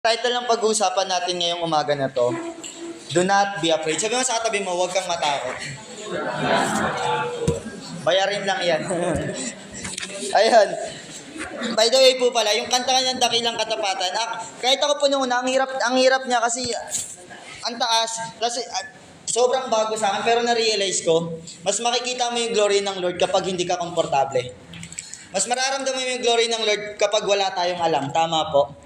Title ng pag-uusapan natin ngayong umaga na to, Do not be afraid. Sabi mo sa katabi mo, huwag kang matakot. Bayarin lang yan. Ayun. By the way po pala, yung kanta ng Dakilang Katapatan, kahit ako po nung una, ang hirap niya kasi ang taas, kasi sobrang bago sa akin, pero na-realize ko, mas makikita mo yung glory ng Lord kapag hindi ka komportable. Mas mararamdaman mo yung glory ng Lord kapag wala tayong alam. Tama po.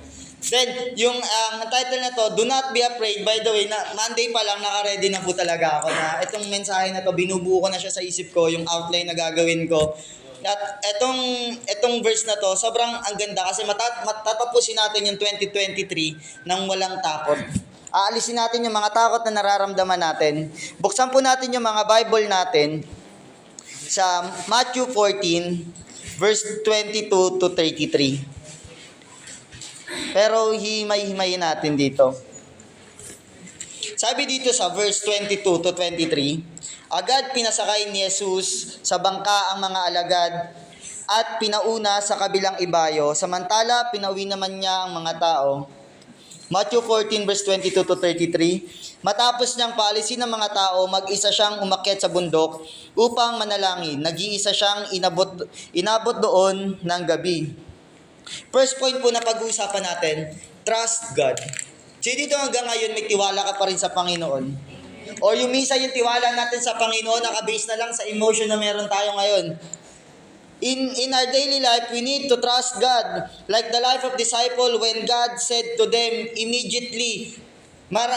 Then, yung title na to, Do Not Be Afraid. By the way, Monday pa lang, naka-ready na po talaga ako na itong mensahe na to, binubuo ko na siya sa isip ko, yung outline na gagawin ko. At itong verse na to, sobrang ang ganda kasi matatapusin natin yung 2023 nang walang takot. Aalisin natin yung mga takot na nararamdaman natin. Buksan po natin yung mga Bible natin sa Matthew 14, verse 22 to 33. Pero himay-himayin natin dito. Sabi dito sa verse 22 to 23, agad pinasakay ni Jesus sa bangka ang mga alagad at pinauna sa kabilang ibayo, samantala pinauwi naman niya ang mga tao. Matthew 14 verse 22 to 33, matapos niyang paalisin ng mga tao, mag-isa siyang umakyat sa bundok upang manalangin. Nag-iisa siyang inabot doon ng gabi. First point po na pag-uusapan natin, trust God. So dito hanggang ngayon may tiwala ka pa rin sa Panginoon. O yung minsan yung tiwala natin sa Panginoon nakabase na lang sa emotion na meron tayo ngayon. In our daily life, we need to trust God. Like the life of disciple when God said to them immediately,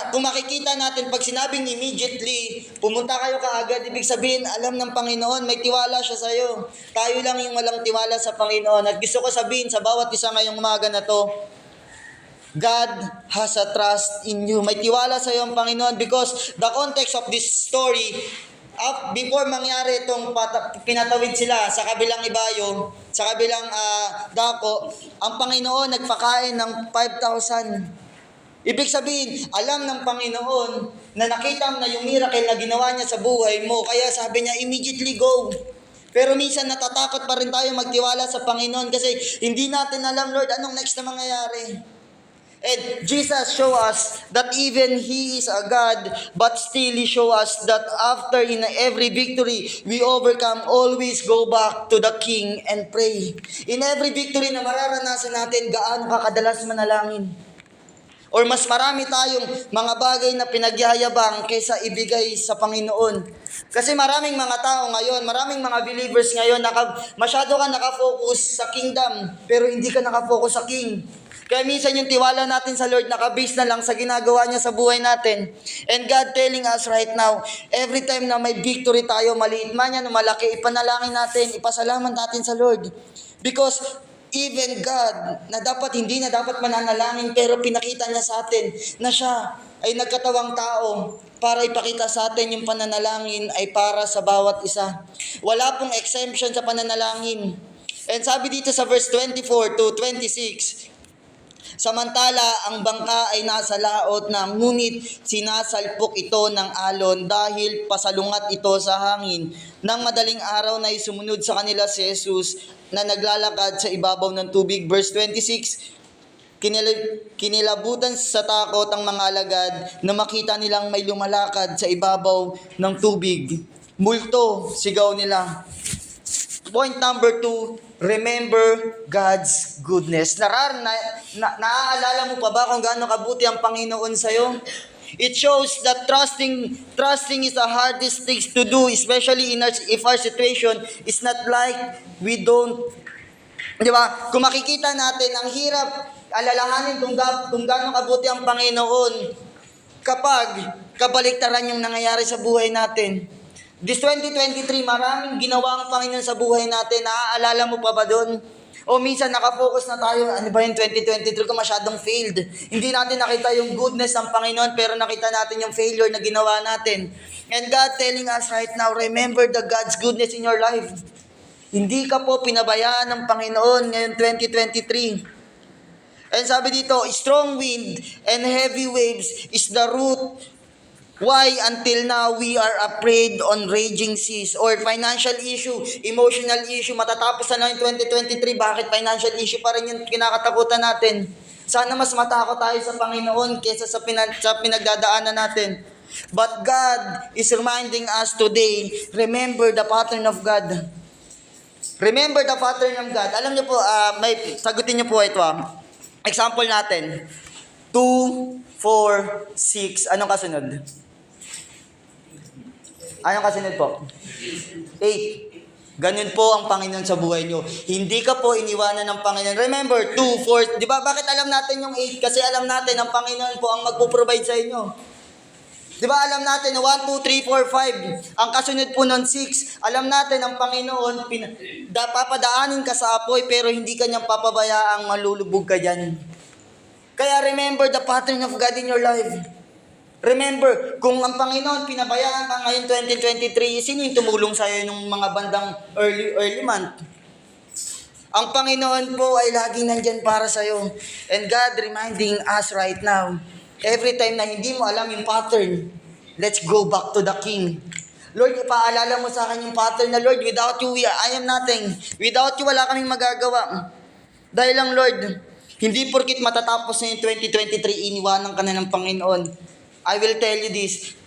kung makikita natin, pag sinabing immediately, pumunta kayo kaagad, ibig sabihin, alam ng Panginoon, may tiwala siya sa'yo. Tayo lang yung walang tiwala sa Panginoon. At gusto ko sabihin sa bawat isa ngayong umaga na to, God has a trust in you. May tiwala sa'yo ang Panginoon because the context of this story, before mangyari itong pinatawid sila sa kabilang ibayo, sa kabilang dako, ang Panginoon nagpakain ng 5,000. Ibig sabihin, alam ng Panginoon na nakita na yung miracle na ginawa niya sa buhay mo. Kaya sabi niya, immediately go. Pero minsan natatakot pa rin tayo magtiwala sa Panginoon kasi hindi natin alam, Lord, anong next na mangyayari. And Jesus show us that even He is a God, but still He show us that after in every victory, we overcome, always go back to the King and pray. In every victory na mararanasan natin, gaano ka kadalas manalangin? Or mas marami tayong mga bagay na pinagyayabang kaysa ibigay sa Panginoon. Kasi maraming mga tao ngayon, maraming mga believers ngayon, masyado ka nakafocus sa kingdom, pero hindi ka nakafocus sa King. Kaya minsan yung tiwala natin sa Lord nakabase na lang sa ginagawa niya sa buhay natin. And God telling us right now, every time na may victory tayo, maliit man yan o malaki, ipanalangin natin, ipasalamat natin sa Lord. Because even God, na hindi na dapat mananalangin, pero pinakita niya sa atin na siya ay nagkatawang tao para ipakita sa atin yung pananalangin ay para sa bawat isa. Wala pong exemption sa pananalangin. And sabi dito sa verse 24 to 26, samantala, ang bangka ay nasa laot na, ngunit sinasalpok ito ng alon dahil pasalungat ito sa hangin. Nang madaling araw na sumunod sa kanila si Jesus na naglalakad sa ibabaw ng tubig. Verse 26, kinilabutan sa takot ang mga alagad na makita nilang may lumalakad sa ibabaw ng tubig. Multo, sigaw nila. Point number 2, remember God's goodness. Naaalala mo pa ba kung gaano kabuti ang Panginoon sa'yo? It shows that trusting is the hardest thing to do, especially if our situation is not like we don't. Di ba? Kung makikita natin, ang hirap alalahanin kung gaano kabuti ang Panginoon kapag kabaliktaran yung nangyayari sa buhay natin. This 2023, maraming ginawa ang Panginoon sa buhay natin. Naaalala mo pa ba doon? O minsan nakafocus na tayo, ano ba yung 2023 ko masyadong failed. Hindi natin nakita yung goodness ng Panginoon, pero nakita natin yung failure na ginawa natin. And God telling us right now, remember the God's goodness in your life. Hindi ka po pinabayaan ng Panginoon ngayon 2023. And sabi dito, strong wind and heavy waves is the root why until now we are afraid on raging seas or financial issue, emotional issue. Matatapos na yung 2023, bakit financial issue pa rin yung kinakatakutan natin? Sana mas matakot tayo sa Panginoon kaysa sa pinagdadaanan natin. But God is reminding us today, remember the pattern of God. Remember the pattern of God. Alam niyo po, sagutin niyo po ito. Example natin. 2, 4, 6. Anong kasunod? Anong kasunod po? 8. Ganun po ang Panginoon sa buhay nyo. Hindi ka po iniwanan ng Panginoon. Remember, 2, 4, di ba? Bakit alam natin yung 8? Kasi alam natin ang Panginoon po ang magpo-provide sa inyo. Di ba alam natin, 1, 2, 3, 4, 5. Ang kasunod po ng 6, alam natin ang Panginoon, papadaanin ka sa apoy, pero hindi ka niyang papabayaang malulubog ka dyan. Kaya remember the pattern of God in your life. Remember, kung ang Panginoon pinabayaan ka ngayon 2023, sino yung tumulong sa'yo nung mga bandang early month? Ang Panginoon po ay laging nandyan para sa'yo. And God reminding us right now, every time na hindi mo alam yung pattern, let's go back to the King. Lord, ipaalala mo sa akin yung pattern na, Lord, without you, I am nothing. Without you, wala kaming magagawa. Dahil lang, Lord, hindi porkit matatapos na yung 2023, iniwanan ka na ng Panginoon. I will tell you this,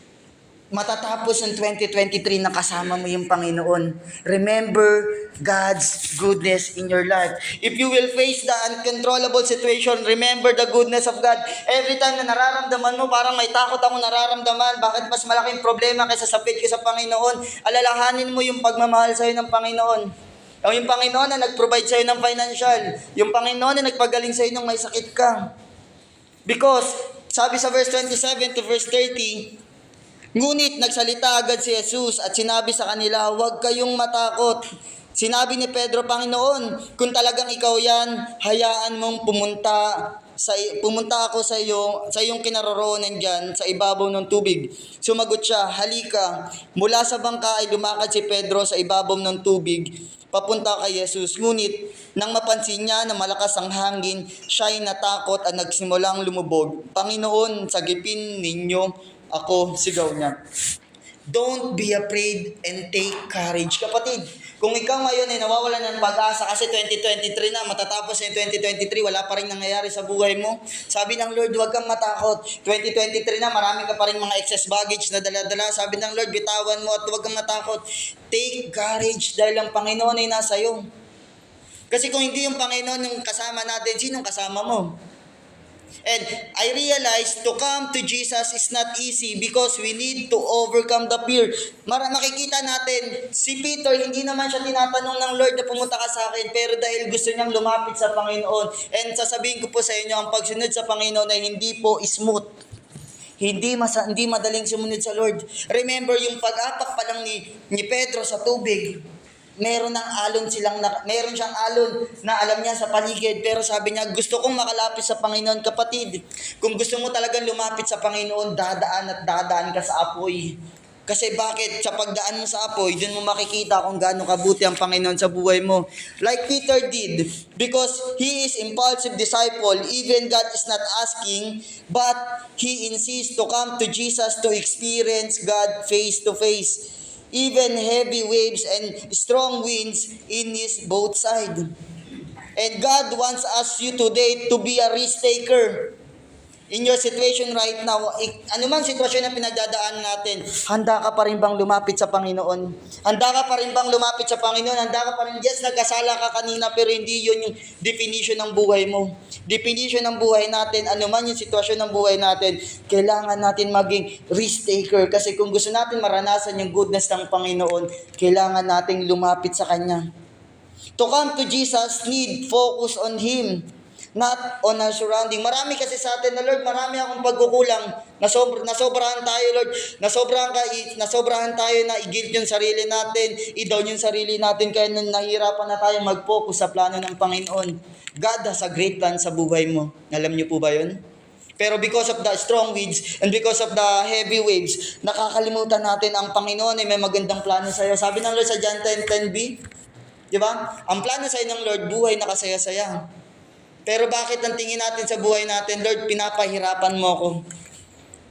matatapos ng 2023 na kasama mo yung Panginoon. Remember God's goodness in your life. If you will face the uncontrollable situation, remember the goodness of God. Every time na nararamdaman mo, parang may takot ako nararamdaman, bakit mas malaking problema kaysa sa faith ko sa Panginoon, alalahanin mo yung pagmamahal sa'yo ng Panginoon. Yung Panginoon na nag-provide sa'yo ng financial, yung Panginoon na nagpagaling sa'yo nung may sakit ka. Because, sabi sa verse 27 to verse 30, ngunit nagsalita agad si Jesus at sinabi sa kanila, huwag kayong matakot. Sinabi ni Pedro, Panginoon, kung talagang ikaw yan, hayaan mong pumunta ako sa iyong kinaroroonan dyan, sa ibabaw ng tubig. Sumagot siya, halika. Mula sa bangka ay lumakad si Pedro sa ibabaw ng tubig, papunta kay Jesus. Ngunit, nang mapansin niya na malakas ang hangin, siya'y natakot at nagsimulang lumubog. Panginoon, sagipin ninyo ako, sigaw niya. Don't be afraid and take courage. Kapatid, kung ikaw ngayon ay nawawalan ng pag-asa kasi 2023 na, matatapos yung 2023, wala pa rin nangyayari sa buhay mo. Sabi ng Lord, huwag kang matakot. 2023 na, marami ka pa rin mga excess baggage na dala-dala. Sabi ng Lord, bitawan mo at huwag kang matakot. Take courage dahil ang Panginoon ay nasa iyo. Kasi kung hindi yung Panginoon yung kasama natin, sinong kasama mo? And I realized to come to Jesus is not easy because we need to overcome the fear. Makikita natin, si Peter, hindi naman siya tinatanong ng Lord na pumunta ka sa akin, pero dahil gusto niyang lumapit sa Panginoon. And sasabihin ko po sa inyo, ang pagsunod sa Panginoon ay hindi po smooth. Hindi madaling sumunod sa Lord. Remember, yung pag-apak pa lang ni Pedro sa tubig, meron siyang alon na alam niya sa paligid, pero sabi niya, gusto kong makalapit sa Panginoon. Kapatid, kung gusto mo talagang lumapit sa Panginoon, dadaan ka sa apoy. Kasi bakit? Sa pagdaan mo sa apoy, dun mo makikita kung gaano kabuti ang Panginoon sa buhay mo. Like Peter did, because he is impulsive disciple, even God is not asking, but he insists to come to Jesus to experience God face to face. Even heavy waves and strong winds in his both side. And God wants us you today to be a risk taker. In your situation right now, anumang sitwasyon na pinagdadaan natin, handa ka pa rin bang lumapit sa Panginoon? Handa ka pa rin bang lumapit sa Panginoon? Handa ka pa rin, yes, nagkasala ka kanina, pero hindi yun yung definition ng buhay mo. Definition ng buhay natin, anuman yung sitwasyon ng buhay natin, kailangan natin maging risk taker. Kasi kung gusto natin maranasan yung goodness ng Panginoon, kailangan nating lumapit sa Kanya. To come to Jesus, need focus on Him, not on our surrounding. Marami kasi sa atin na, Lord, marami akong pagkukulang. Nasobrahan tayo, Lord. Nasobrahan tayo na i-guilt yung sarili natin, i-down yung sarili natin, kaya nahihirapan na tayo mag-focus sa plano ng Panginoon. God has a great plan sa buhay mo. Alam niyo po ba yun? Pero because of the strong winds and because of the heavy waves, nakakalimutan natin ang Panginoon ay may magandang plano sa iyo. Sabi ng Lord sa John 10:10b, di ba? Ang plano sa iyo ng Lord, buhay na kasaya-saya. Pero bakit ang tingin natin sa buhay natin, Lord, pinapahirapan mo ako?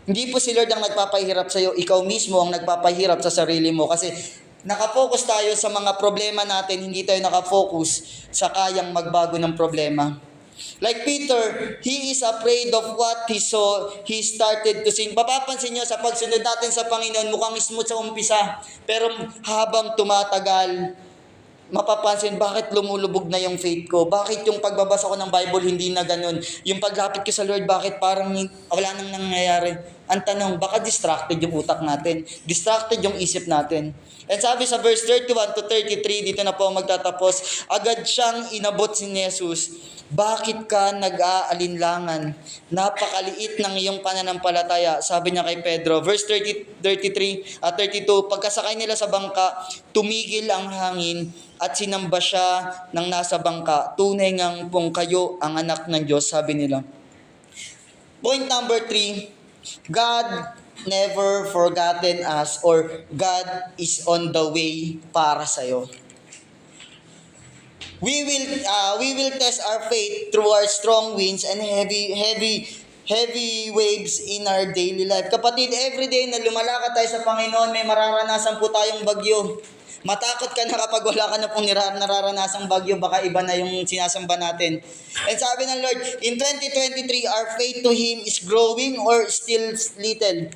Hindi po si Lord ang nagpapahirap sa iyo, ikaw mismo ang nagpapahirap sa sarili mo. Kasi nakafocus tayo sa mga problema natin, hindi tayo nakafocus sa kayang magbago ng problema. Like Peter, he is afraid of what he saw, he started to sin. Papapansin nyo, sa pagsunod natin sa Panginoon, mukhang smooth sa umpisa. Pero habang tumatagal, mapapansin, bakit lumulubog na yung faith ko? Bakit yung pagbabasa ko ng Bible hindi na ganun? Yung paglapit ko sa Lord, bakit parang wala nang nangyayari? Ang tanong, baka distracted yung utak natin. Distracted yung isip natin. And sabi sa verse 31 to 33, dito na po magtatapos, agad siyang inabot si Jesus. Bakit ka nag-aalinlangan? Napakaliit ng iyong pananampalataya, sabi niya kay Pedro. Verse 32, pagkasakay nila sa bangka, tumigil ang hangin at sinamba siya ng nasa bangka. Tunay ngang pong kayo ang anak ng Diyos, sabi nila. Point number 3, God never forgotten us, or God is on the way para sa'yo. We will test our faith through our strong winds and heavy waves in our daily life. Kapatid, everyday na lumalakad tayo sa Panginoon, may mararanasan po tayong bagyo. Matakot ka na kapag wala ka na pong nararanasang bagyo, baka iba na yung sinasamba natin. And sabi ng Lord, in 2023, our faith to Him is growing or still little?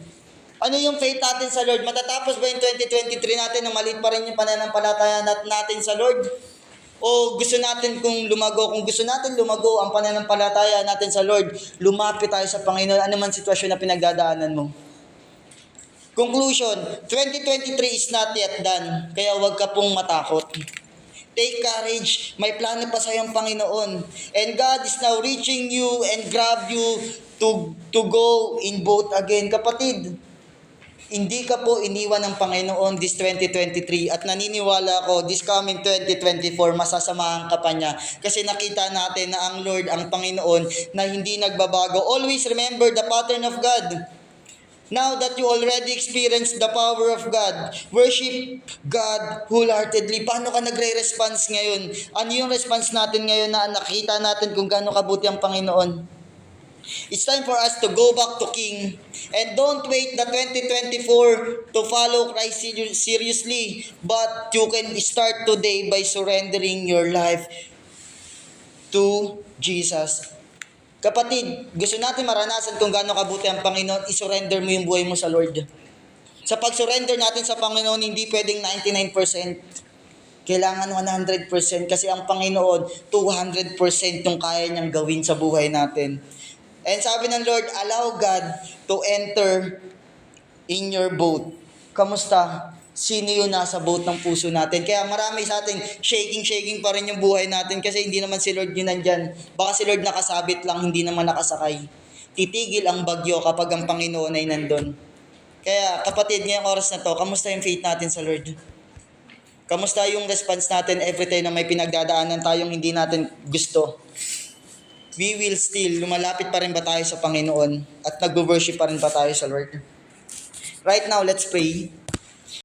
Ano yung faith natin sa Lord? Matatapos ba yung 2023 natin na maliit pa rin yung pananampalataya natin sa Lord? O gusto natin kung lumago? Kung gusto natin lumago ang pananampalataya natin sa Lord, lumapit tayo sa Panginoon, ano man sitwasyon na pinagdadaanan mo. Conclusion, 2023 is not yet done, kaya huwag ka pong matakot. Take courage, may plano pa sa'yo ang Panginoon. And God is now reaching you and grab you to go in boat again. Kapatid, hindi ka po iniwan ng Panginoon this 2023 at naniniwala ko this coming 2024 masasamahan ka pa niya kasi nakita natin na ang Lord, ang Panginoon na hindi nagbabago. Always remember the pattern of God. Now that you already experienced the power of God, worship God wholeheartedly. Paano ka nagre-response ngayon? Ano yung response natin ngayon na nakita natin kung gaano kabuti ang Panginoon? It's time for us to go back to King. And don't wait the 2024 to follow Christ seriously. But you can start today by surrendering your life to Jesus. Kapatid, gusto natin maranasan kung gaano kabuti ang Panginoon, isurrender mo yung buhay mo sa Lord. Sa pag-surrender natin sa Panginoon, hindi pwedeng 99%. Kailangan 100% kasi ang Panginoon, 200% yung kaya niyang gawin sa buhay natin. And sabi ng Lord, allow God to enter in your boat. Kamusta? Sino yung nasa boat ng puso natin? Kaya marami sa atin, shaking pa rin yung buhay natin kasi hindi naman si Lord yun nandyan. Baka si Lord nakasabit lang, hindi naman nakasakay. Titigil ang bagyo kapag ang Panginoon ay nandun. Kaya kapatid, ngayong oras na to, kamusta yung faith natin sa Lord? Kamusta yung response natin every time na may pinagdadaanan tayong hindi natin gusto? We will still, lumalapit pa rin ba tayo sa Panginoon at nag-worship pa rin ba tayo sa Lord? Right now, let's pray.